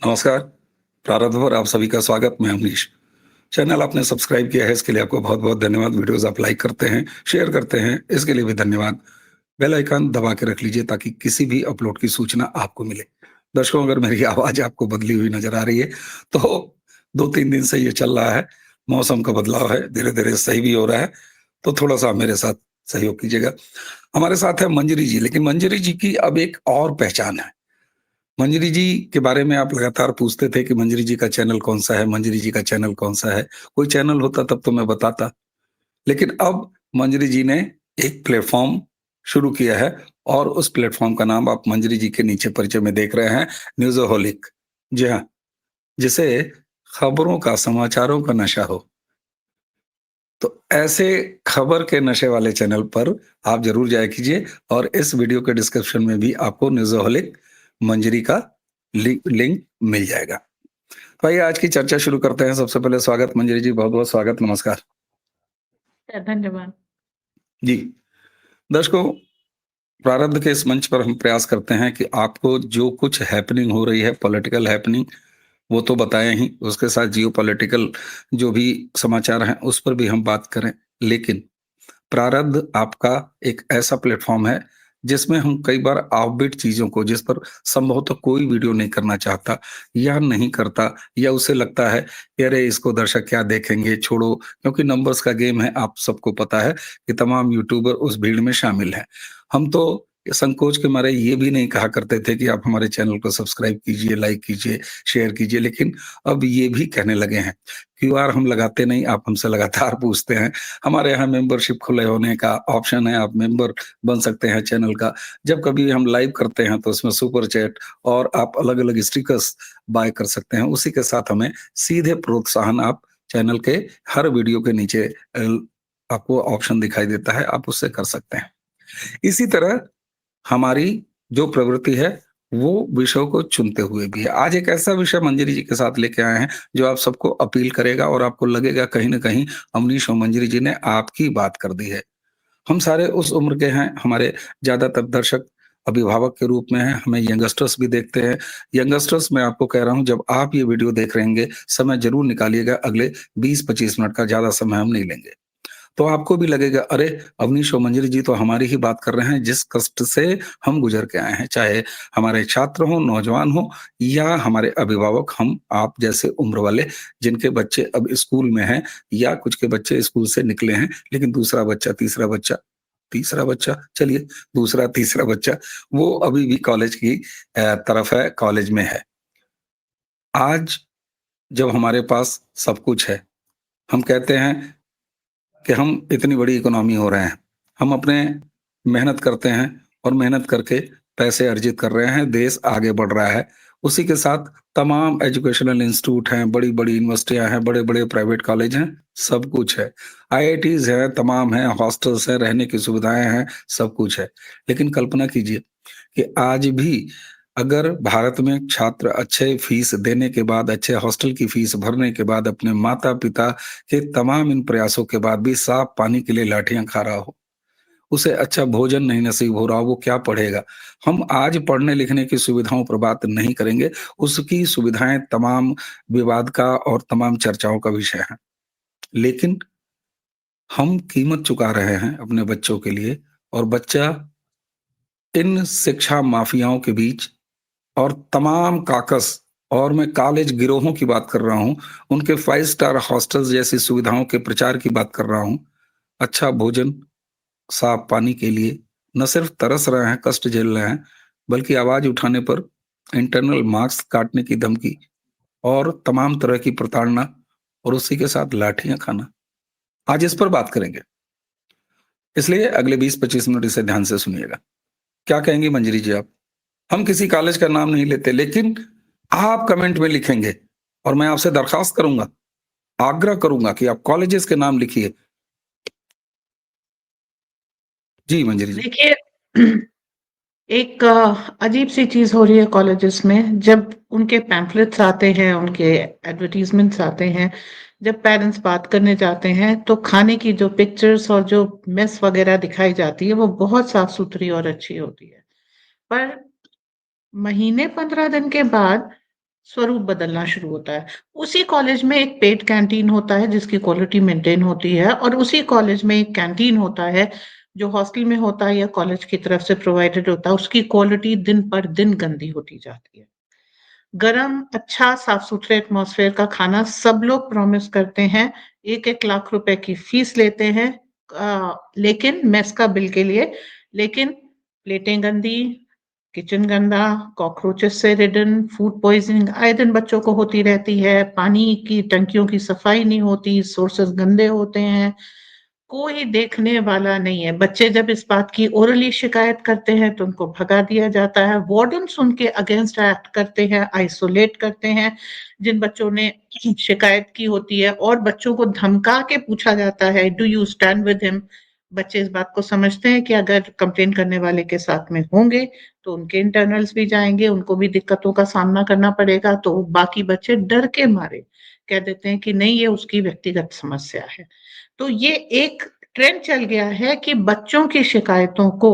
नमस्कार, प्रारब्ध पर आप सभी का स्वागत। मैं अमरीश। चैनल आपने सब्सक्राइब किया है इसके लिए आपको बहुत-बहुत धन्यवाद। वीडियोज़ आप लाइक करते हैं, शेयर करते हैं, इसके लिए भी धन्यवाद। बेल आइकन दबा के रख लीजिए ताकि किसी भी अपलोड की सूचना आपको मिले। दर्शकों, अगर मेरी आवाज़ आपको बदली हुई नज़र आ रही है, तो 2-3 दिन से ये चल रहा है, मौसम का बदलाव है, धीरे-धीरे सही भी हो रहा है, तो थोड़ा-सा मेरे साथ सहयोग कीजिएगा। हमारे साथ है मंजरी जी, लेकिन मंजरी जी की अब एक और पहचान है। मंजरी जी के बारे में आप लगातार पूछते थे कि मंजरी जी का चैनल कौन-सा है, मंजरी जी का चैनल कौन-सा है? कोई चैनल होता तब तो मैं बताता। लेकिन अब मंजरी जी ने एक प्लेटफ़ॉर्म शुरू किया है और उस प्लेटफ़ॉर्म का नाम आप मंजरी जी के नीचे परिचय में देख रहे हैं, न्यूज़ोहोलिक। जी हाँ, जिसे खबरों का, समाचारों का नशा हो। तो ऐसे खबर के नशे वाले चैनल पर आप ज़रूर जाया कीजिए और इस वीडियो के डिस्क्रिप्शन में भी आपको न्यूज़ोहोलिक मंजरी का लिंक मिल जाएगा। तो आइए आज की चर्चा शुरू करते हैं। सबसे पहले स्वागत मंजरी जी, बहुत-बहुत स्वागत, नमस्कार। धन्यवाद। जी, दर्शकों, प्रारब्ध के इस मंच पर हम प्रयास करते हैं कि आपको जो कुछ हैपनिंग हो रही है, पॉलिटिकल हैपनिंग, वो तो बताएँ ही, उसके साथ जियोपॉलिटिकल जो भी समाचार हैं, उस पर भी हम बात करें। लेकिन प्रारब्ध आपका एक ऐसा प्लेटफ़ॉर्म है, जिसमें हम कई बार ऑफबीट चीज़ों को जिस पर संभवतः कोई वीडियो नहीं करना चाहता या नहीं करता या उसे लगता है कि अरे! इसको दर्शक क्या देखेंगे, छोड़ो, क्योंकि नंबर्स का गेम है, आप सबको पता है कि तमाम यूट्यूबर उस भीड़ में शामिल हैं। हम तो संकोच के मारे ये भी नहीं कहा करते थे कि आप हमारे चैनल को सब्सक्राइब कीजिए, लाइक कीजिए, शेयर कीजिए, लेकिन अब ये भी कहने लगे हैं। क्यूआर हम लगाते नहीं, आप हमसे लगातार पूछते हैं। हमारे यहाँ मेंबरशिप खुले होने का ऑप्शन है, आप मेंबर बन सकते हैं चैनल का। जब कभी हम लाइव करते हैं तो उसमें सुपर चैट और आप अलग-अलग स्टिकर्स बाय कर सकते हैं। उसी के साथ हमें सीधे प्रोत्साहन आप चैनल के हर वीडियो के नीचे आपको ऑप्शन दिखाई देता है, आप उससे कर सकते हैं। इसी तरह हमारी जो प्रवृत्ति है, वो विषयों को चुनते हुए भी है। आज एक ऐसा विषय मंजरी जी के साथ लेके आए हैं, जो आप सबको अपील करेगा और आपको लगेगा कहीं न कहीं अमरीश और मंजरी जी ने आपकी बात कर दी है। हम सारे उस उम्र के हैं, हमारे ज़्यादातर दर्शक अभिभावक के रूप में हैं, हमें यंगस्टर्स भी देखते हैं। यंगस्टर्स मैं आपको कह रहा हूँ, जब आप ये वीडियो देख रहे होंगे, समय ज़रूर निकालिएगा, अगले 20-25 मिनट का ज़्यादा समय हम नहीं लेंगे। तो आपको भी लगेगा, अरे! अवनीश और मंजरी जी तो हमारी ही बात कर रहे हैं, जिस कष्ट से हम गुज़र के आए हैं, चाहे हमारे छात्र हों, नौजवान हों या हमारे अभिभावक, हम आप जैसे उम्र वाले, जिनके बच्चे अब स्कूल में हैं या कुछ के बच्चे स्कूल से निकले हैं, लेकिन दूसरा बच्चा, तीसरा बच्चा, चलिए दूसरा, तीसरा बच्चा, वो अभी भी कॉलेज की तरफ है, कॉलेज में है। आज जब हमारे पास सब कुछ है, हम कहते हैं कि हम इतनी बड़ी इकोनॉमी हो रहे हैं। हम अपने मेहनत करते हैं और मेहनत करके पैसे अर्जित कर रहे हैं, देश आगे बढ़ रहा है। उसी के साथ तमाम एजुकेशनल इंस्टीट्यूट हैं, बड़ी-बड़ी यूनिवर्सिटियाँ हैं, बड़े-बड़े प्राइवेट कॉलेज हैं, सब कुछ है। आईआईटीज़ हैं, तमाम हैं, हॉस्टल्स हैं, रहने की सुविधाएँ हैं, सब कुछ है। लेकिन कल्पना कीजिए कि आज भी अगर भारत में छात्र अच्छे फीस देने के बाद, अच्छे हॉस्टल की फीस भरने के बाद, अपने माता-पिता के तमाम इन प्रयासों के बाद भी साफ पानी के लिए लाठियाँ खा रहा हो, उसे अच्छा भोजन नहीं नसीब हो रहा हो, वो क्या पढ़ेगा? हम आज पढ़ने-लिखने की सुविधाओं पर बात नहीं करेंगे, उसकी सुविधाएँ तमाम विवाद का और तमाम चर्चाओं का विषय हैं। लेकिन हम कीमत चुका रहे हैं अपने बच्चों के लिए और बच्चा इन शिक्षा माफियाओं के बीच और तमाम काकस, और मैं कॉलेज गिरोहों की बात कर रहा हूँ, उनके 5 स्टार हॉस्टल्स जैसी सुविधाओं के प्रचार की बात कर रहा हूँ। अच्छा भोजन, साफ पानी के लिए न सिर्फ तरस रहे हैं, कष्ट झेल रहे हैं, बल्कि आवाज़ उठाने पर इंटरनल मार्क्स काटने की धमकी और तमाम तरह की प्रताड़ना और उसी के साथ लाठियाँ खाना। आज इस पर बात करेंगे। इसलिए अगले 20-25 मिनट इसे ध्यान से सुनिएगा। क्या कहेंगी मंजरी जी आप? हम किसी कॉलेज का नाम नहीं लेते, लेकिन आप कमेंट में लिखेंगे और मैं आपसे दरखास्त करूँगा, आग्रह करूँगा कि आप कॉलेजेस के नाम लिखिए। जी, मंजरी जी। देखिए एक अजीब-सी चीज़ हो रही है कॉलेजेस में, जब उनके पैम्फलेट्स आते हैं, उनके एडवर्टाइज़मेंट्स आते हैं, जब पेरेंट्स बात करने जाते हैं, तो खाने की जो पिक्चर्स और जो मेस वगैरह दिखाई जाती है, वो बहुत साफ-सुथरी और अच्छी होती है। पर महीने 15 दिन के बाद स्वरूप बदलना शुरू होता है। उसी कॉलेज में एक पेड कैंटीन होता है जिसकी क्वालिटी मेंटेन होती है, और उसी कॉलेज में एक कैंटीन होता है जो हॉस्टल में होता है या कॉलेज की तरफ से प्रोवाइडेड होता है, उसकी क्वालिटी दिन पर दिन गंदी होती जाती है। गरम, अच्छा, साफ-सुथरे एटमॉस्फेयर का खाना सब लोग प्रॉमिस करते हैं, 1-1 लाख रुपए की फीस लेते हैं लेकिन मेस का बिल के लिए, लेकिन प्लेटें गंदी, किचन गंदा, कॉकरोचेस से रिडन, फूड पॉइज़निंग आए दिन बच्चों को होती रहती है, पानी की टंकियों की सफाई नहीं होती, सोर्सेज़ गंदे होते हैं, कोई देखने वाला नहीं है। बच्चे जब इस बात की ओरली शिकायत करते हैं तो उनको भगा दिया जाता है। वार्डन्स उनके अगेंस्ट एक्ट करते हैं, आइसोलेट करते हैं जिन बच्चों ने शिकायत की होती है, और बच्चों को धमका के पूछा जाता है, do you stand with him? बच्चे इस बात को समझते हैं कि अगर कंप्लेन करने वाले के साथ में होंगे तो उनके इंटरनल्स भी जाएँगे, उनको भी दिक्कतों का सामना करना पड़ेगा, तो बाकी बच्चे डर के मारे कह देते हैं कि नहीं, ये उसकी व्यक्तिगत समस्या है। तो ये एक ट्रेंड चल गया है कि बच्चों की शिकायतों को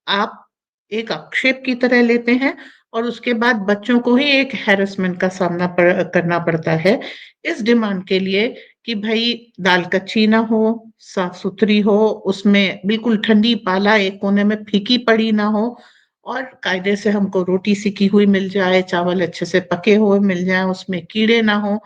आप एक आक्षेप की तरह लेते हैं, और उसके बाद बच्चों को ही एक हैरेसमेंट का सामना करना पड़ता है इस डिमांड के लिए कि भई दाल कच्ची ना हो, साफ-सुथरी हो, उसमें बिल्कुल ठंडी पाला एक कोने में फीकी पड़ी ना हो, और कायदे से हमको रोटी सिकी हुई मिल जाए, चावल अच्छे से पके हुए मिल जाएँ, उसमें कीड़े ना हों।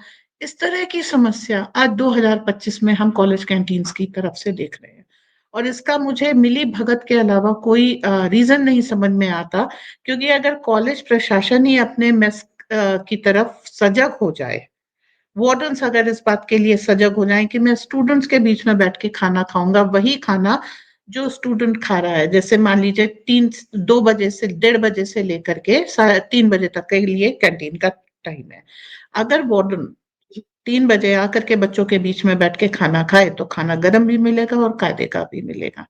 इस तरह की समस्या आज 2025 में हम कॉलेज कैंटीन्स की तरफ से देख रहे हैं, और इसका मुझे मिली भगत के अलावा कोई रीजन नहीं समझ में आता, क्योंकि अगर कॉलेज प्रशासन ही अपने मेस की तरफ सजग हो जाए, वार्डन्स अगर इस बात के लिए सजग हो जाएं कि मैं स्टूडेंट्स के बीच में बैठ के खाना खाऊंगा, वही खाना जो स्टूडेंट खा रहा है, जैसे मान लीजिए 2 बजे से 1:30 बजे से लेकर के 3:30 बजे तक के लिए कैंटीन का टाइम है। अगर वार्डन 3 बजे आकर के बच्चों के बीच में बैठ के खाना खाए तो खाना गर्म भी मिलेगा और कायदे का भी मिलेगा।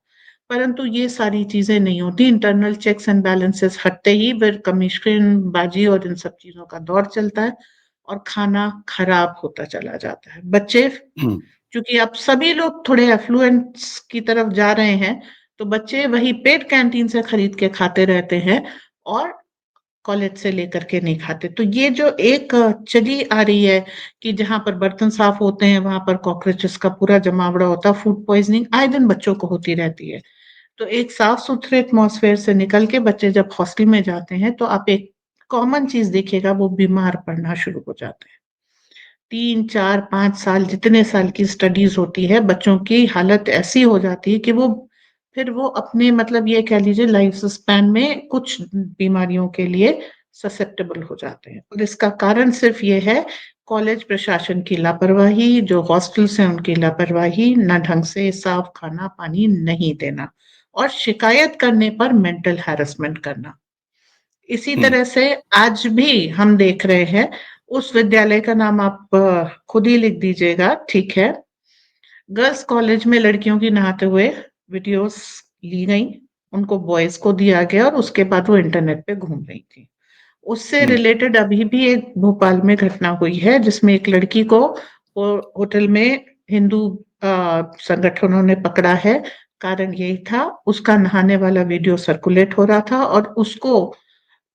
परंतु ये सारी चीजें नहीं होती, इंटरनल चेक्स एंड बैलेंसेस हटते ही फिर कमीशन बाजी और इन सब चीजों का दौर चलता है, और खाना खराब होता चला जाता है। बच्चे, हुँ, चूंकि अब सभी लोग थोड़े एफ्लुएंस की तरफ जा रहे हैं, तो बच्चे वही पेड कैंटीन से खरीद के खाते रहते हैं, और कॉलेज से लेकर के नहीं खाते। तो ये जो एक चली आ रही है कि जहाँ पर बर्तन साफ होते हैं, वहाँ पर कॉकरोचेस का पूरा जमावड़ा होता है, फूड पॉइज़निंग आए दिन बच्चों को होती रहती है। तो एक साफ-सुथरे एटमॉस्फेयर से निकल के बच्चे जब हॉस्टल में जाते हैं, तो आप एक कॉमन चीज़ देखिएगा, वो बीमार पड़ना शुरू हो जाते हैं। 3, 4, 5 साल जितने साल की स्टडीज़ होती है, बच्चों की हालत ऐसी हो जाती है कि वो अपने मतलब ये कह लीजिए लाइफ स्पैन में कुछ बीमारियों के लिए ससेप्टेबल हो जाते हैं, और इसका कारण सिर्फ ये है, कॉलेज प्रशासन की लापरवाही, जो हॉस्टल्स हैं उनकी लापरवाही, ना ढंग से साफ खाना-पानी नहीं देना, और शिकायत करने पर मेंटल हैरेसमेंट करना। इसी हुँ, तरह से आज भी हम देख रहे हैं, उस विद्यालय का नाम आप खुद ही लिख दीजिएगा, ठीक है? गर्ल्स कॉलेज में लड़कियों की नहाते हुए वीडियोस ली गईं, उनको बॉयज़ को दिया गया और उसके बाद वो इंटरनेट पे घूम रही थी। उससे हुँ, रिलेटेड अभी भी एक भोपाल में घटना हुई है जिसमें एक लड़की को वो होटल में हिंदू संगठनों ने पकड़ा है। कारण यही था, उसका नहाने वाला वीडियो सर्कुलेट हो रहा था, और उसको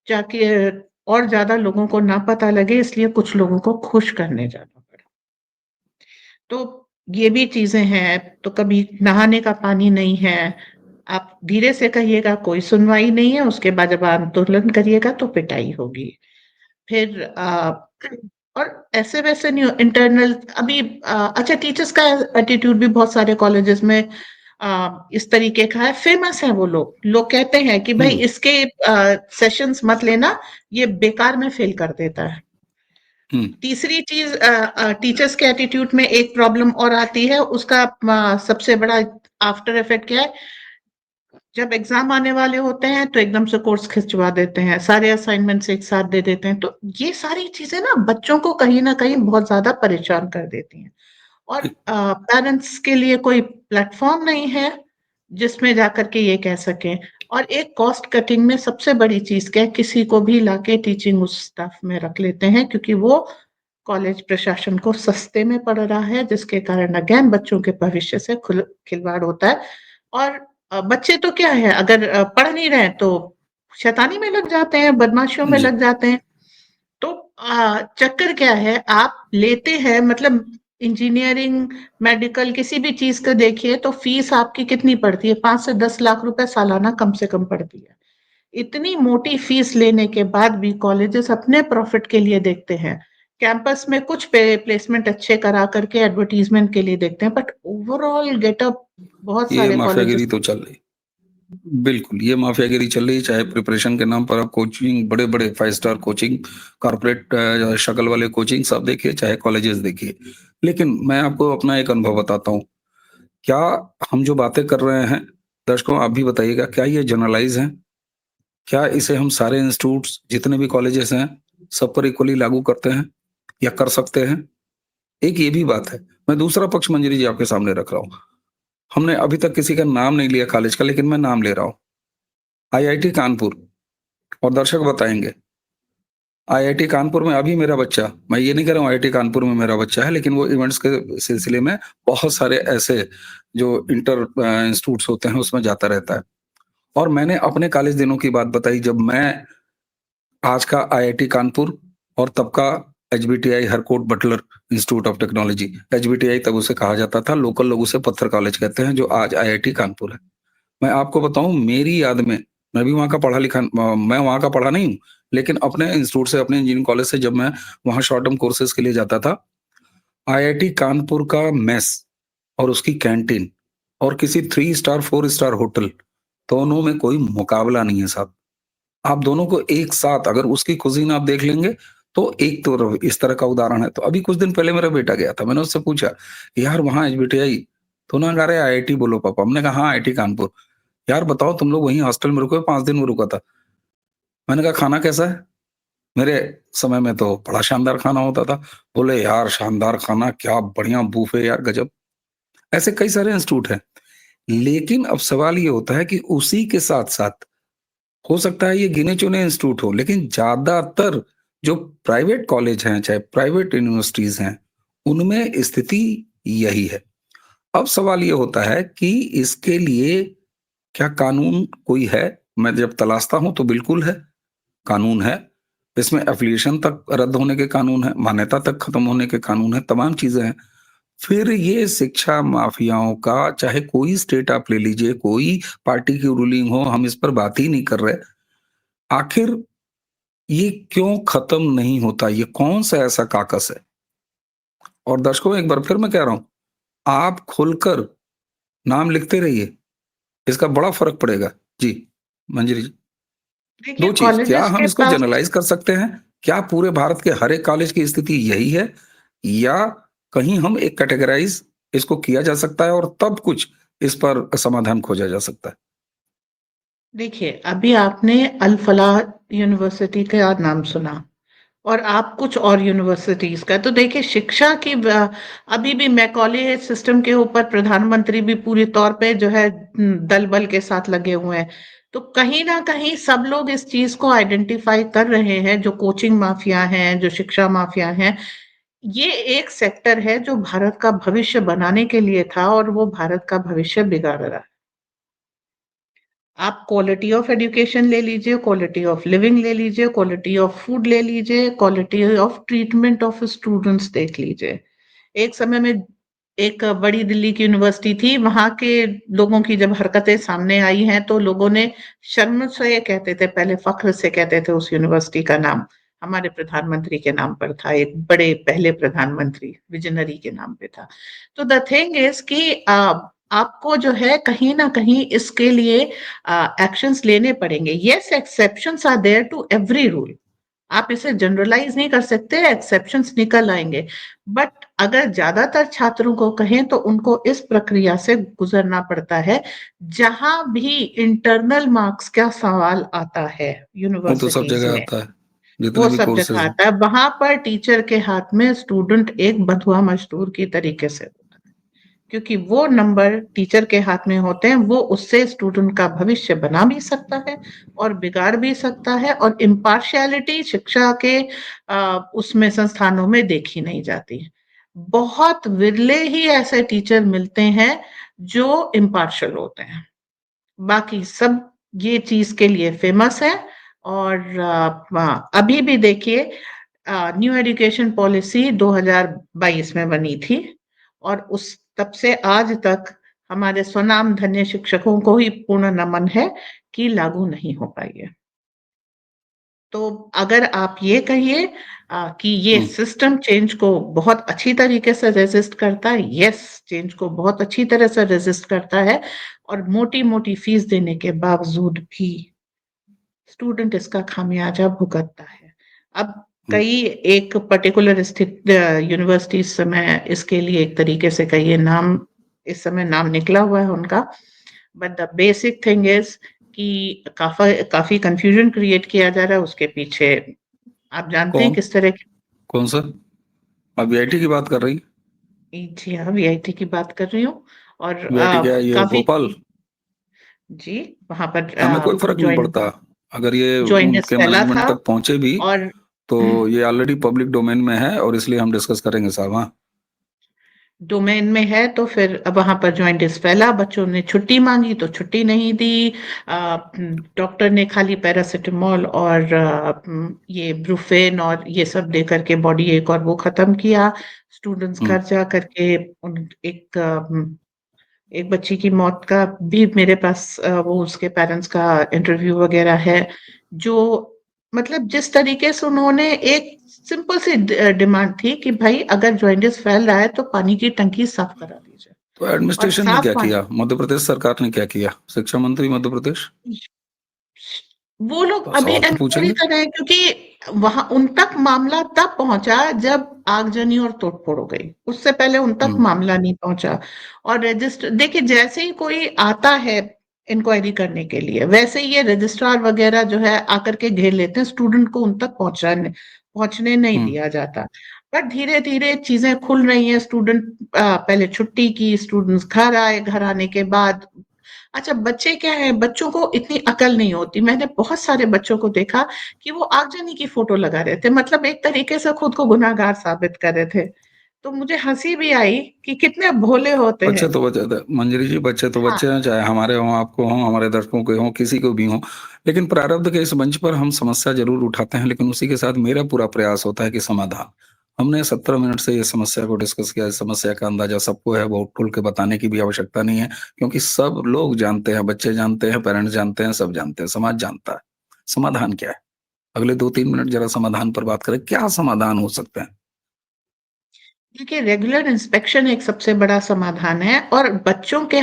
जाके और ज़्यादा लोगों को ना पता लगे इसलिए कुछ लोगों को खुश करने जाना पड़ा। तो ये भी चीज़ें हैं, तो कभी नहाने का पानी नहीं है, आप धीरे से कहिएगा कोई सुनवाई नहीं है, उसके बाद जब आंदोलन करिएगा तो पिटाई होगी। फिर और ऐसे-वैसे नहीं, इंटरनल अभी अच्छा, टीचर्स का एटीट्यूड भी बहुत सारे कॉलेजेस में इस तरीके का है, फेमस हैं वो लोग। लोग कहते हैं कि भई हुँ, इसके सेशंस मत लेना, ये बेकार में फेल कर देता है। हुँ, तीसरी चीज़ टीचर्स के एटीट्यूड में एक प्रॉब्लम और आती है, उसका सबसे बड़ा आफ्टर इफेक्ट क्या है, जब एग्ज़ाम आने वाले होते हैं तो एकदम से कोर्स खिंचवा देते हैं, सारे असाइनमेंट्स एक साथ दे देते हैं। तो ये सारी चीज़ें ना बच्चों को कहीं न कहीं बहुत ज़्यादा परेशान कर देती हैं। और पेरेंट्स के लिए कोई प्लेटफ़ॉर्म नहीं है, जिसमें जाकर के ये कह सकें। और एक कॉस्ट कटिंग में सबसे बड़ी चीज़ क्या है, किसी को भी लाके टीचिंग उस स्टाफ में रख लेते हैं, क्योंकि वो कॉलेज प्रशासन को सस्ते में पड़ रहा है, जिसके कारण अगेन बच्चों के भविष्य से खिलवाड़ होता है। और बच्चे तो क्या है, अगर पढ़ नहीं रहे हैं तो शैतानी में लग जाते हैं, बदमाशियों में जी। लग जाते हैं। तो चक्कर क्या है, आप लेते हैं मतलब इंजीनियरिंग, मेडिकल, किसी भी चीज का देखिए तो फीस आपकी कितनी पड़ती है, 5 से 10 लाख रुपए सालाना कम से कम पड़ती है। इतनी मोटी फीस लेने के बाद भी कॉलेजेस अपने प्रॉफिट के लिए देखते हैं, कैंपस में कुछ प्लेसमेंट अच्छे करा करके एडवर्टीजमेंट के लिए देखते हैं, बट ओवरऑल गेटअप बहुत ये सारे माफियागिरी कॉलेजेस। तो चल रही, बिल्कुल ये माफियागिरी चल रही, चाहे प्रिपरेशन के नाम पर आप कोचिंग, बड़े बड़े 5 स्टार कोचिंग, कॉर्पोरेट शक्ल वाले कोचिंग सब देखिए, चाहे कॉलेजेस देखिए। लेकिन मैं आपको अपना एक अनुभव बताता हूँ। क्या हम जो बातें कर रहे हैं, दर्शकों आप भी बताइएगा, क्या ये जनरलाइज है? क्या इसे हम सारे इंस्टीट्यूट्स जितने भी कॉलेजेस हैं सब पर इक्वली लागू करते हैं या कर सकते हैं? एक ये भी बात है। मैं दूसरा पक्ष मंजरी जी आपके सामने रख रहा हूँ। हमने अभी तक किसी का नाम नहीं लिया कॉलेज का, लेकिन मैं नाम ले रहा हूँ। आईआईटी कानपुर, और दर्शक बताएंगे, आईआईटी कानपुर में अभी मेरा बच्चा, मैं ये नहीं कह रहा हूँ आईआईटी कानपुर में मेरा बच्चा है, लेकिन वो इवेंट्स के सिलसिले में बहुत सारे ऐसे जो इंटर इंस्टीट्यूट्स होते हैं उसमें जाता रहता है। और मैंने अपने कॉलेज दिनों की बात बताई, जब मैं आज का आईआईटी कानपुर और तब का HBTI Harcourt Butler institute of technology, HBTI तब उसे कहा जाता था, लोकल लोग उसे पत्थर कॉलेज कहते हैं, जो आज आईआईटी कानपुर है। मैं आपको बताऊं, मेरी याद में, मैं भी वहाँ का पढ़ा लिखा, मैं वहाँ का पढ़ा नहीं हूँ, लेकिन अपने इंस्टीट्यूट से, अपने इंजीनियरिंग कॉलेज से जब मैं वहाँ शॉर्ट टर्म कोर्सेज के लिए जाता था, आईआईटी कानपुर का मेस और उसकी कैंटीन और किसी 3 स्टार 4 स्टार होटल, दोनों में कोई मुकाबला नहीं है साहब। आप दोनों को एक साथ अगर उसकी कुजीन आप देख लेंगे, तो एक तो इस तरह का उदाहरण है। तो अभी कुछ दिन पहले मेरा बेटा गया था, मैंने उससे पूछा, यार वहाँ एचबीटीआई, तो ना कह रहे आईआईटी बोलो पापा। हमने कहा हाँ आईआईटी कानपुर। यार बताओ, तुम लोग वहीं हॉस्टल में रुके, 5 दिन में रुका था। मैंने कहा खाना कैसा है? मेरे समय में तो बड़ा शानदार खाना होता था। बोले यार शानदार खाना, क्या बढ़िया बूफे यार, गजब। ऐसे कई सारे इंस्टीट्यूट हैं। लेकिन अब सवाल ये होता है कि उसी के साथ साथ हो सकता है ये गिने चुने इंस्टीट्यूट हो, लेकिन ज्यादातर जो प्राइवेट कॉलेज हैं, चाहे प्राइवेट यूनिवर्सिटीज हैं, उनमें स्थिति यही है। अब सवाल ये होता है कि इसके लिए क्या कानून कोई है? मैं जब तलाशता हूं तो बिल्कुल है, कानून है। इसमें एफिलिएशन तक रद्द होने के कानून है, मान्यता तक खत्म होने के कानून है, तमाम चीजें हैं। फिर ये शिक्षा माफियाओं का, चाहे कोई स्टेट आप ले लीजिए, कोई पार्टी की रूलिंग हो, हम इस पर बात ही नहीं कर रहे। आखिर ये क्यों खत्म नहीं होता? ये कौन सा ऐसा काकस है? और दर्शकों एक बार फिर मैं कह रहा हूं, आप खुलकर नाम लिखते रहिए, इसका बड़ा फर्क पड़ेगा। जी मंजरी जी, देखिए दो चीज, क्या कॉलेजेस हम के इसको पास, जनरलाइज कर सकते हैं? क्या पूरे भारत के हर एक कॉलेज की स्थिति यही है, या कहीं हम एक कैटेगराइज इसको किया जा सकता है और तब कुछ इस पर समाधान खोजा जा सकता है? देखिए अभी आपने अल फलाह यूनिवर्सिटी का नाम सुना, और आप कुछ और यूनिवर्सिटीज का, तो देखिए शिक्षा की अभी भी मैकॉले सिस्टम के ऊपर प्रधानमंत्री भी पूरे तौर पे जो है दल बल के साथ लगे हुए हैं। तो कहीं ना कहीं सब लोग इस चीज को आइडेंटिफाई कर रहे हैं, जो कोचिंग माफिया हैं, जो शिक्षा माफिया हैं, ये एक सेक्टर है जो भारत का भविष्य बनाने के लिए था और वो भारत का भविष्य बिगाड़ रहा है। आप क्वालिटी ऑफ एजुकेशन ले लीजिए, क्वालिटी ऑफ लिविंग ले लीजिए, क्वालिटी ऑफ फूड ले लीजिए, quality of treatment of students देख लीजिए। एक समय में एक बड़ी दिल्ली की यूनिवर्सिटी थी, वहां के लोगों की जब हरकतें सामने आई हैं तो लोगों ने शर्म से कहते थे, पहले फख्र से कहते थे उस यूनिवर्सिटी का नाम हमारे प्रधानमंत्री के नाम पर था, एक बड़े पहले प्रधानमंत्री विजनरी के नाम पे था। तो द थिंग इज कि आपको जो है कहीं ना कहीं इसके लिए एक्शंस लेने पड़ेंगे। Yes, exceptions are there to every rule, आप इसे जनरलाइज नहीं कर सकते, एक्सेप्शंस निकल आएंगे। बट अगर ज्यादातर छात्रों को कहें तो उनको इस प्रक्रिया से गुजरना पड़ता है। जहां भी इंटरनल मार्क्स का सवाल आता है वो तो सब यूनिवर्सिटीज जगह में, आता है, जितने वो भी सब जगह कोर्सेज हैं। आता है, वहां पर टीचर के हाथ में स्टूडेंट एक बंधुआ मजदूर की तरीके से होता है, क्योंकि वो नंबर टीचर के हाथ में होते हैं, वो उससे स्टूडेंट का भविष्य बना भी सकता है और बिगाड़ भी सकता है। और इम्पार्शियलिटी शिक्षा के उसमें संस्थानों में देखी नहीं जाती है। बहुत विरले ही ऐसे टीचर मिलते हैं जो इम्पार्शियल होते हैं, बाकी सब ये चीज के लिए फेमस है। और अभी भी देखिए न्यू एजुकेशन पॉलिसी 2022 में बनी थी और उस तब से आज तक हमारे स्वनाम धन्य शिक्षकों को ही पूर्ण नमन है कि लागू नहीं हो पाई है। तो अगर आप ये कहिए कि ये सिस्टम चेंज को बहुत अच्छी तरीके से रेजिस्ट करता है, यस, चेंज को बहुत अच्छी तरह से रेजिस्ट करता है और मोटी-मोटी फीस देने के बावजूद भी स्टूडेंट इसका खामियाजा भुगतता है। अब कई एक पर्टिकुलर स्थित यूनिवर्सिटीज से मैं इसके लिए एक तरीके से कहिए नाम इस समय नाम निकला हुआ है उनका, but the basic thing is कि काफी कंफ्यूजन क्रिएट किया जा रहा है उसके पीछे। आप जानते हैं कौन किस तरह की? कौन सा? आप वीआईटी की बात कर रही? जी हाँ, वीआईटी की बात कर रही हूँ और वीआईटी क्या है, ये काफी भोपाल? जी वहां पर हमें कोई फर्क नहीं ज्वाइन पड़ता, अगर ये ज्वाइनिस उनके फैला मैनेजमेंट था तक पहुंचे भी और तो ये ऑलरेडी पब्लिक डोमेन में है और इसलिए हम डिस्कस करेंगे साहब। हाँ, डोमेन में है तो फिर अब वहां पर जॉइंटिस फैला, बच्चों ने छुट्टी मांगी तो छुट्टी नहीं दी। डॉक्टर ने खाली पैरासिटामोल और ये ब्रूफेन और ये सब दे करके बॉडी एक और वो खत्म किया। स्टूडेंट्स घर जा करके एक बच्ची की मौत का भी मेरे पास वो उसके पेरेंट्स का इंटरव्यू वगैरह है, जो मतलब जिस तरीके से उन्होंने एक सिंपल सी डिमांड थी कि भाई अगर जॉइंटिस फैल रहा है तो पानी की टंकी साफ करा दीजिए तो और एडमिनिस्ट्रेशन ने साफ क्या पानी। किया, मध्य प्रदेश सरकार ने क्या किया, शिक्षा मंत्री मध्य प्रदेश? वो लोग तो अभी सवाल तो इंक्वायरी पूछेंगे। कर रहे हैं क्योंकि वहां उन तक मामला तब पहुंचा जब आगजनी और तोड़फोड़ हो गई, उससे पहले उन तक हम्म मामला नहीं पहुंचा। और रजिस्टर देखिए, जैसे ही कोई आता है इंक्वायरी करने के लिए वैसे ही ये रजिस्ट्रार वगैरह जो है आकर के घेर लेते हैं, स्टूडेंट को उन तक पहुंचने नहीं हम्म दिया जाता। पर धीरे धीरे चीजें खुल रही हैं। स्टूडेंट पहले छुट्टी की, स्टूडेंट्स घर आए, घर आने के बाद अच्छा, बच्चे क्या है, बच्चों को इतनी अकल नहीं होती। मैंने बहुत सारे बच्चों को देखा कि वो आगजनी की फोटो लगा रहे थे, मतलब एक तरीके से खुद को गुनाहगार साबित कर रहे थे। तो मुझे हंसी भी आई कि कितने भोले होते बच्चे हैं। तो बच्चे थे मंजरी जी, बच्चे तो हाँ, बच्चे हैं, चाहे हमारे हों, आपको हों, हमारे दर्शकों के हों, किसी को भी हों। लेकिन प्रारब्ध के इस मंच पर हम समस्या जरूर उठाते हैं, लेकिन उसी के साथ मेरा पूरा प्रयास होता है कि समाधान। हमने 17 मिनट से ये समस्या को डिस्कस किया। इस समस्या का अंदाजा सबको है, बहुत खुल के बताने की भी आवश्यकता नहीं है, क्योंकि सब लोग जानते हैं, बच्चे जानते हैं, पेरेंट्स जानते हैं, सब जानते हैं, समाज जानता है। समाधान क्या है? अगले 2-3 मिनट जरा समाधान पर बात करें, क्या समाधान हो सकते हैं? देखिए, रेगुलर इंस्पेक्शन एक सबसे बड़ा समाधान है और बच्चों के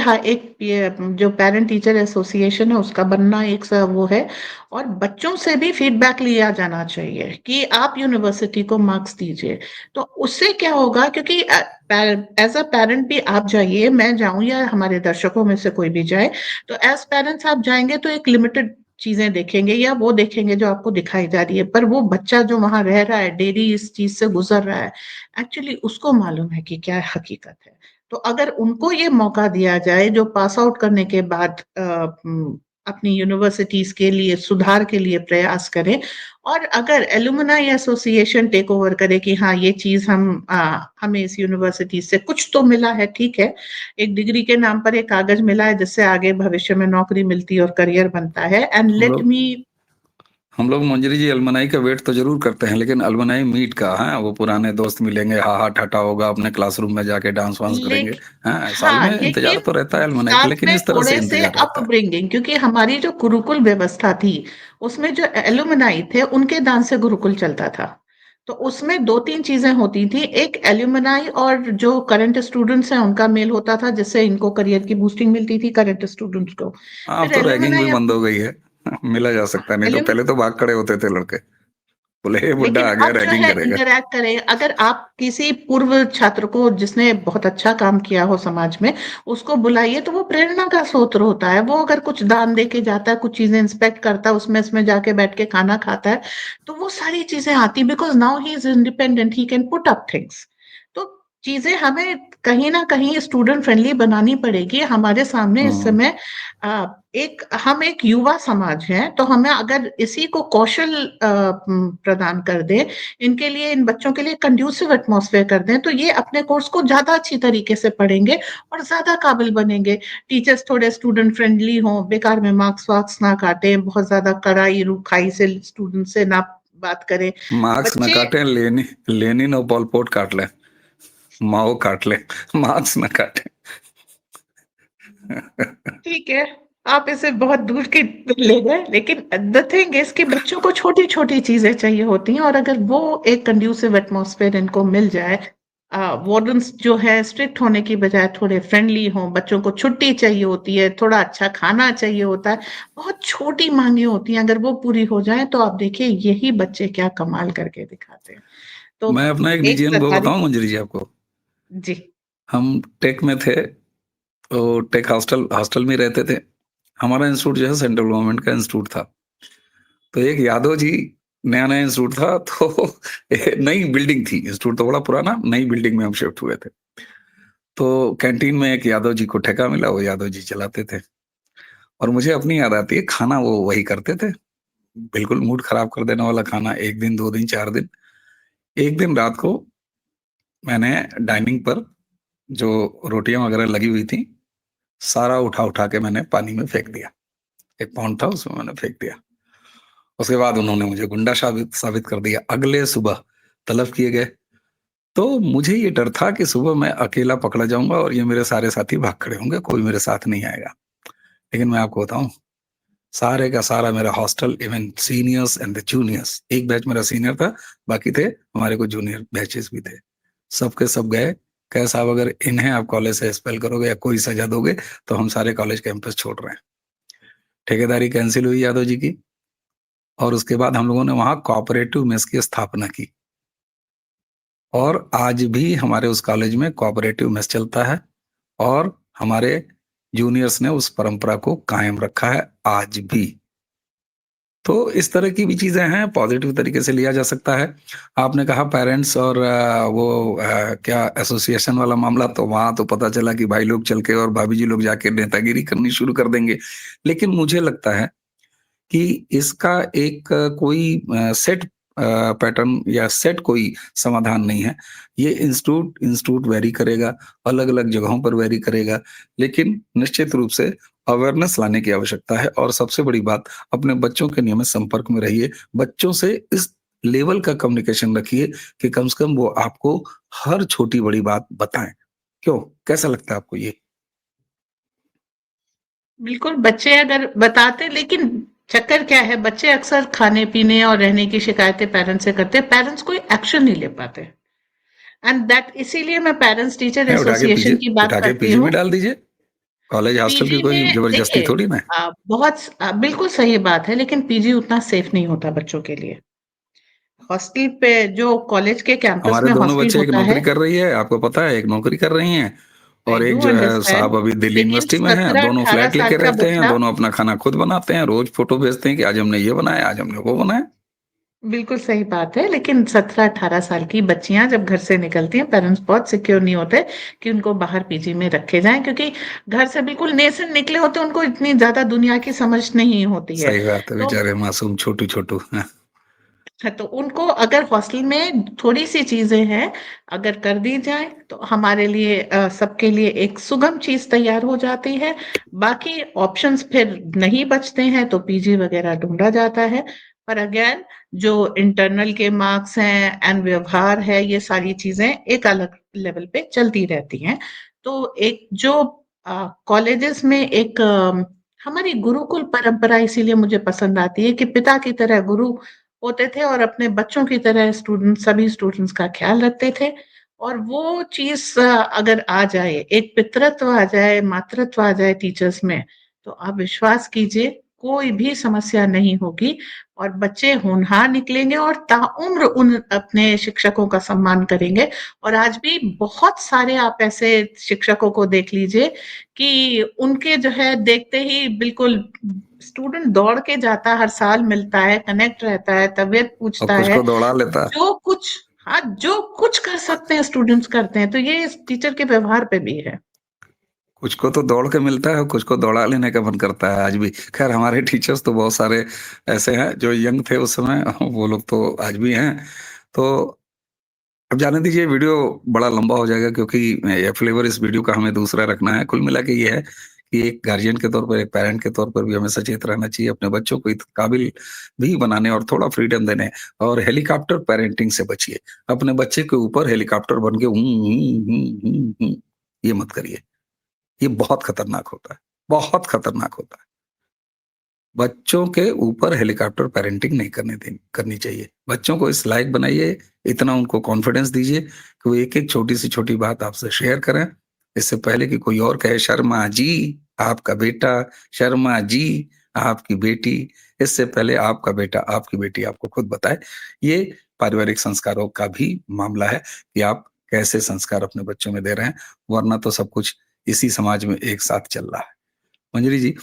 जो पेरेंट टीचर एसोसिएशन है उसका बनना एक वो है। और बच्चों से भी फीडबैक लिया जाना चाहिए कि आप यूनिवर्सिटी को मार्क्स दीजिए। तो उससे क्या होगा, क्योंकि एज अ पेरेंट भी आप जाइए, मैं जाऊं या हमारे दर्शकों में से कोई भी जाए, तो एज पेरेंट्स आप जाएंगे तो एक लिमिटेड चीजें देखेंगे या वो देखेंगे जो आपको दिखाई जा रही है, पर वो बच्चा जो वहां रह रहा है, डेली इस चीज से गुजर रहा है, एक्चुअली उसको मालूम है कि क्या हकीकत है। तो अगर उनको ये मौका दिया जाए जो पास आउट करने के बाद अपनी यूनिवर्सिटीज के लिए सुधार के लिए प्रयास करें, और अगर एलुमनाई एसोसिएशन टेक ओवर करे कि हाँ ये चीज हमें इस यूनिवर्सिटी से कुछ तो मिला है, ठीक है, एक डिग्री के नाम पर एक कागज मिला है जिससे आगे भविष्य में नौकरी मिलती है और करियर बनता है, एंड हम लेट लोग मी। हम लोग मंजरी जी अलमनाई का वेट तो जरूर करते हैं, लेकिन अलमनाई मीट का है, वो पुराने दोस्त मिलेंगे, हा हा ठटा होगा, अपने क्लासरूम में जाके डांस वांस करेंगे। हाँ, साल हाँ, में इंतजार लेकिन तो रहता है अलमनाई का, साथ लेकिन में इस तरह से थोड़े से इंतजार रहता है। अपब्रिंगिंग, क्योंकि हमारी जो गुरुकुल व्यवस्था थी उसमें जो एलुमनाई थे उनके दान से गुरुकुल चलता था। तो उसमें दो तीन चीजें होती थी, एक एल्यूमनाई और जो करंट स्टूडेंट्स हैं उनका मेल होता था जिससे इनको करियर की बूस्टिंग मिलती थी करंट स्टूडेंट्स को। हाँ, अब फिर तो रैगिंग भी एल्यूमनाई बंद हो गई है। मिला जा सकता है, नहीं तो एल्यूम पहले तो भाग खड़े होते थे लड़के, बोले हे बुड्ढा लेकिन आ गया, अब जो रैगिंग है करेगा। इंटरैक्ट करें, अगर आप किसी पूर्व छात्र को जिसने बहुत अच्छा काम किया हो समाज में, उसको बुलाइए तो वो प्रेरणा का स्रोत होता है। वो अगर कुछ दान दे के जाता है, कुछ चीजें इंस्पेक्ट करता है, उसमें जाके बैठ के खाना खाता है, तो वो सारी चीजें आती, because now he is independent, he can put up things. तो चीजें हमें कहीं ना कहीं स्टूडेंट फ्रेंडली बनानी पड़ेगी। हमारे सामने इस हम्म समय हम एक युवा समाज है, तो हमें अगर इसी को कौशल प्रदान कर दें, इनके लिए, इन बच्चों के लिए कंड्यूसिव एटमॉस्फेयर कर दें, तो ये अपने कोर्स को ज्यादा अच्छी तरीके से पढ़ेंगे और ज्यादा काबिल बनेंगे। टीचर्स थोड़े स्टूडेंट फ्रेंडली हों, बेकार में मार्क्स वार्क्स ना काटें, बहुत ज्यादा कड़ाई रुखाई से स्टूडेंट से ना बात करें, मार्क्स न बच्चे काटें, लेनिन और पॉल पोट काट लें, माओ काट लें, मार्क्स न काटें। ठीक है, आप इसे बहुत दूर के ले गए, लेकिन द थिंग इज कि बच्चों को छोटी-छोटी चीज़ें चाहिए होती हैं, और अगर वो एक कंड्यूसिव एटमॉस्फेयर इनको मिल जाए, वार्डन्स जो है स्ट्रिक्ट होने की बजाय थोड़े फ्रेंडली हों, बच्चों को छुट्टी चाहिए होती है, थोड़ा अच्छा खाना चाहिए होता है, बहुत छोटी माँगें होती हैं, अगर वो पूरी हो जाएँ तो आप देखिए यही बच्चे क्या कमाल करके दिखाते हैं। तो मैं अपना एक एक निजी अनुभव सरकारी बताऊँ मंजरी जी आपको? जी, हम टेक में थे, तो टेक हॉस्टल हॉस्टल में रहते थे। हमारा इंस्टीट्यूट जो है सेंट्रल गवर्नमेंट का इंस्टीट्यूट था। तो एक यादव जी, नया-नया इंस्टीट्यूट था, तो नई बिल्डिंग थी, इंस्टीट्यूट तो बड़ा पुराना, नई बिल्डिंग में हम शिफ्ट हुए थे। तो कैंटीन में एक यादव जी को ठेका मिला, वो यादव जी चलाते थे और मुझे अपनी याद आती है, खाना वो वही करते थे। बिल्कुल मूड खराब कर देने वाला खाना, 1 दिन, 2 दिन, 4 दिन। एक दिन रात को मैंने डाइनिंग पर जो रोटियाँ वगैरह लगी हुई थी, सारा उठा-उठा के मैंने पानी में फेंक दिया। 1 पाउंड था, उसमें मैंने फेंक दिया। उसके बाद उन्होंने मुझे गुंडा साबित साबित कर दिया। अगले सुबह तलब किए गए। तो मुझे ये डर था कि सुबह मैं अकेला पकड़ा जाऊँगा और ये मेरे सारे साथी भाग खड़े होंगे, कोई मेरे साथ नहीं आएगा। लेकिन मैं आपको बताऊँ, सारे का सारा मेरा hostel, even seniors and the juniors, एक बैच मेरा सीनियर था, बाकी थे हमारे कुछ जूनियर बैचेस भी थे। सब के सब गए, कहे साहब अगर इन्हें आप कॉलेज से एक्सपेल करोगे या कोई सज़ा दोगे, तो हम सारे कॉलेज कैंपस छोड़ रहे हैं। ठेकेदारी कैंसल हुई यादव जी की और उसके बाद हम लोगों ने वहाँ कोऑपरेटिव मेस की स्थापना की और आज भी हमारे उस कॉलेज में कोऑपरेटिव मेस चलता है और हमारे जूनियर्स ने उस परंपरा को कायम रखा है आज भी। तो इस तरह की भी चीज़ें हैं, पॉज़िटिव तरीके से लिया जा सकता है। आपने कहा पेरेंट्स और क्या एसोसिएशन वाला मामला, तो वहाँ तो पता चला कि भाई लोग चल के और भाभी जी लोग जाके नेतागिरी करनी शुरू कर देंगे। लेकिन मुझे लगता है कि इसका एक सेट पैटर्न या सेट कोई समाधान नहीं है। ये इंस्टीट्यूट इंस्टीट्यूट वैरी करेगा, अलग-अलग जगहों पर वैरी करेगा, लेकिन निश्चित रूप से अवेयरनेस लाने की आवश्यकता है और सबसे बड़ी बात, अपने बच्चों के नियमित संपर्क में रहिए। बच्चों से इस लेवल का कम्युनिकेशन रखिए कि कम से कम वो आपको हर छोटी-बड़ी बात बताएँ। क्यों? कैसा लगता है आपको ये? बिल्कुल, बच्चे अगर बताते, लेकिन चक्कर क्या है, बच्चे अक्सर खाने-पीने और रहने की शिकायतें पेरेंट्स से करते हैं, पेरेंट्स कोई एक्शन नहीं ले पाते। एंड दैट इसीलिए मैं पेरेंट्स टीचर हैं, एसोसिएशन की बात उठा के करती पीजी हूँ। में डाल दीजिए। कॉलेज हॉस्टल की पीजी कोई में ज़बरदस्ती देखिए, थोड़ी ना है। बिल्कुल सही बात है, लेकिन पीजी उतना सेफ नहीं होता बच्चों के लिए। हॉस्टल पे जो कॉलेज के कैंपस हमारे में दोनों हॉस्टल बच्चे एक होता है, नौकरी कर रही है, आपको पता है, एक नौकरी कर रही हैं आई और एक डू जो है अंडरस्टैंड, साहब अभी दिल्ली लेकिन यूनिवर्सिटी में हैं। दोनों 17-18 फ्लैट साल लेके का रहते हैं, बच्चा, दोनों अपना खाना खुद बनाते हैं, रोज़ फ़ोटो भेजते हैं कि आज हमने ये बनाया, आज हमने वो बनाया। बिल्कुल सही बात है, लेकिन 17-18 साल की बच्चियाँ जब घर से निकलती हैं, पेरेंट्स बहुत सिक्योर नहीं होते कि उनको बाहर पीजी में रखे जाएँ, क्योंकि घर से बिल्कुल नेसन निकले होते हैं, उनको इतनी ज़्यादा दुनिया की समझ नहीं होती है। सही बात है, तो बेचारे मासूम छोटू-छोटू। हाँ, हाँ, तो उनको अगर हॉस्टल में थोड़ी-सी चीज़ें हैं, अगर कर दी जाएँ, तो हमारे लिए सबके लिए एक सुगम चीज़ तैयार हो जाती है। बाकी ऑप्शंस फिर नहीं बचते हैं, तो पीजी वगैरह ढूँढा जाता है। पर अगेन, जो इंटरनल के मार्क्स हैं एंड व्यवहार है, ये सारी चीज़ें एक अलग लेवल पे चलती रहती हैं। तो एक जो कॉलेजेस में एक हमारी गुरुकुल परंपरा इसीलिए मुझे पसंद आती है कि पिता की तरह गुरु होते थे और अपने बच्चों की तरह सभी स्टूडेंट्स का ख्याल रखते थे, और वो चीज़ अगर आ जाए, एक पितृत्व आ जाए, मातृत्व आ जाए टीचर्स में, तो आप विश्वास कीजिए कोई भी समस्या नहीं होगी और बच्चे होनहार निकलेंगे और ताउम्र उन अपने शिक्षकों का सम्मान करेंगे। और आज भी बहुत सारे आप ऐसे शिक्षकों को देख लीजिए कि उनके जो है देखते ही बिल्कुल स्टूडेंट दौड़ के जाता है, हर साल मिलता है, कनेक्ट रहता है, तबीयत और पूछता कुछ है, को दौड़ा लेता है। जो कुछ, हाँ, जो कुछ कर सकते हैं स्टूडेंट्स करते हैं, तो ये इस टीचर के व्यवहार पे भी है। कुछ को तो दौड़ के मिलता है और कुछ को दौड़ा लेने का मन करता है आज भी। ख़ैर हमारे टीचर्स तो बहुत सारे ऐसे हैं जो यंग थे उस समय, वो लोग तो आज भी हैं। तो अब जाने दीजिए, वीडियो बड़ा लंबा हो जाएगा क्योंकि ये फ्लेवर इस वीडियो का हमें दूसरा रखना है। कुल मिला के ये है कि एक गार्जियन के तौर पर, एक पेरेंट के तौर पर भी हमें सचेत रहना चाहिए, अपने बच्चों को इत काबिल भी बनाने और थोड़ा फ्रीडम देने, और हेलीकॉप्टर पेरेंटिंग से बचिए। अपने बच्चे के ऊपर हेलीकॉप्टर बन के ये मत करिए। ये बहुत खतरनाक होता है, बहुत खतरनाक होता है। बच्चों के ऊपर हेलीकॉप्टर पेरेंटिंग नहीं करनी चाहिए। बच्चों को इस लायक बनाइए, इतना उनको कॉन्फिडेंस दीजिए कि वो एक-एक छोटी से छोटी बात आपसे शेयर करें। इससे पहले कि कोई और कहे, शर्मा जी आपका बेटा, शर्मा जी आपकी बेटी, इससे पहले आपका बेटा, आपकी बेटी आपको खुद बताए। ये पारिवारिक संस्कारों का भी मामला है कि आप कैसे संस्कार अपने बच्चों में दे रहे हैं, वरना तो सब कुछ इसी समाज में एक साथ चल रहा है। मंजरी जी,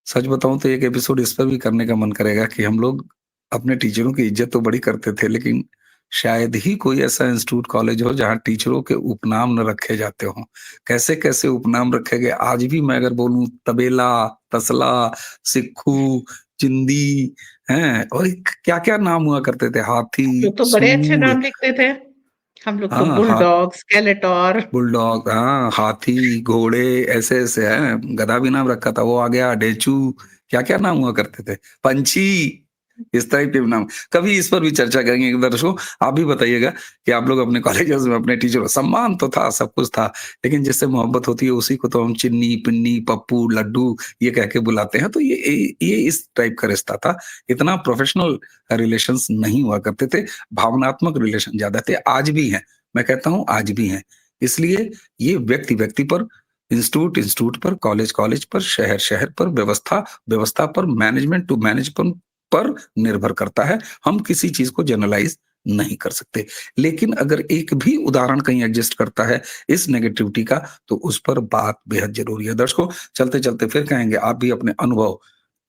सच बताऊँ तो एक एपिसोड इस पर भी करने का मन करेगा कि हम लोग अपने टीचरों की इज़्ज़त तो बड़ी करते थे, लेकिन शायद ही कोई ऐसा इंस्टीट्यूट, कॉलेज हो जहाँ टीचरों के उपनाम न रखे जाते हों। कैसे-कैसे उपनाम रखे गए, आज भी मैं अगर बोलूँ तबेला, तसला, सिक्खू, चिंदी, हैं? और एक क्या-क्या नाम हुआ करते थे, हाथी, हम लोग तो बड़े अच्छे सूँड़, नाम लिखते थे। हम लोग तो हाँ, बुलडॉग, स्केलेटोर। बुलडॉग, हाँ, हाथी, घोड़े, ऐसे-ऐसे हैं, गधा भी नाम रखा था, वो आ गया, ढेंचू, क्या-क्या नाम हुआ करते थे, पंछी, इस टाइप के भी नाम। कभी इस पर भी चर्चा करेंगे दर्शकों, आप भी बताइएगा कि आप लोग अपने कॉलेजेस में अपने टीचरों, सम्मान तो था, सब कुछ था, लेकिन जिससे मोहब्बत होती है उसी को तो हम चिन्नी, पिन्नी, पप्पू, लड्डू ये कह के बुलाते हैं, तो ये इस टाइप का रिश्ता था। इतना प्रोफेशनल रिलेशंस नहीं हुआ करते थे, भावनात्मक रिलेशन ज़्यादा थे, आज भी हैं, मैं कहता हूँ आज भी हैं। इसलिए ये व्यक्ति-व्यक्ति पर, इंस्टीट्यूट पर, कॉलेज पर, शहर पर, व्यवस्था पर, मैनेजमेंट टू मैनेजमेंट पर निर्भर करता है। हम किसी चीज़ को जनरलाइज़ नहीं कर सकते। लेकिन अगर एक भी उदाहरण कहीं एग्जिस्ट करता है इस नेगेटिविटी का, तो उस पर बात बेहद ज़रूरी है। दर्शकों, चलते-चलते फिर कहेंगे, आप भी अपने अनुभव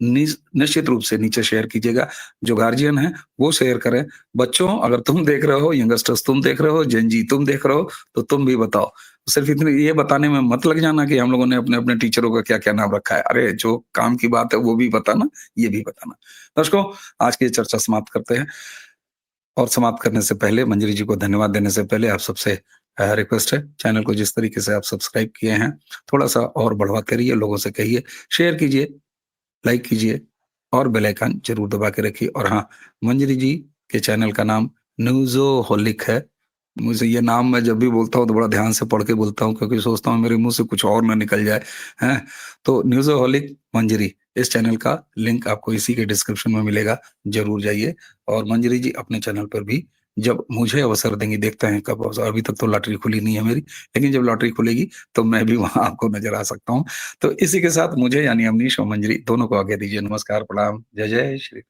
निश्चित रूप से नीचे शेयर कीजिएगा। जो गार्जियन हैं, वो शेयर करें। बच्चों, अगर तुम देख रहे हो, यंगस्टर्स तुम देख रहे हो, जेन ज़ी तुम देख रहे हो, तो तुम भी बताओ। सिर्फ इतने ये बताने में मत लग जाना कि हम लोगों ने अपने-अपने टीचरों का क्या-क्या नाम रखा है। अरे, जो काम की बात है वो भी बताना, ये भी बताना। दर्शकों, आज की ये चर्चा समाप्त करते हैं, और समाप्त करने से पहले, मंजरी जी को धन्यवाद देने से पहले आप सबसे रिक्वेस्ट है, चैनल को जिस तरीके से आप सब्सक्राइब किए हैं, थोड़ा-सा और बढ़वाते रहिए, लोगों से कहिए, शेयर कीजिए, लाइक कीजिए, और बेल आइकन ज़रूर दबा के रखिए। और हाँ, मंजरी जी के चैनल का नाम न्यूज़ोहोलिक है। मुझे ये नाम मैं जब भी बोलता हूँ तो बड़ा ध्यान से पढ़ के बोलता हूँ, क्योंकि सोचता हूँ मेरे मुँह से कुछ और ना निकल जाए, हैं? तो न्यूज़ोहोलिक मंजरी, इस चैनल का लिंक आपको इसी के डिस्क्रिप्शन में मिलेगा, ज़रूर जाइए। और मंजरी जी अपने चैनल पर भी जब मुझे अवसर देंगी, देखते हैं कब अवसर, अभी तक तो लॉटरी खुली नहीं है मेरी, लेकिन जब लॉटरी खुलेगी तो मैं भी वहाँ आपको नज़र आ सकता हूँ। तो इसी के साथ मुझे, यानी अवनीश और मंजरी दोनों को आज्ञा दीजिए। नमस्कार, प्रणाम, जय जय श्री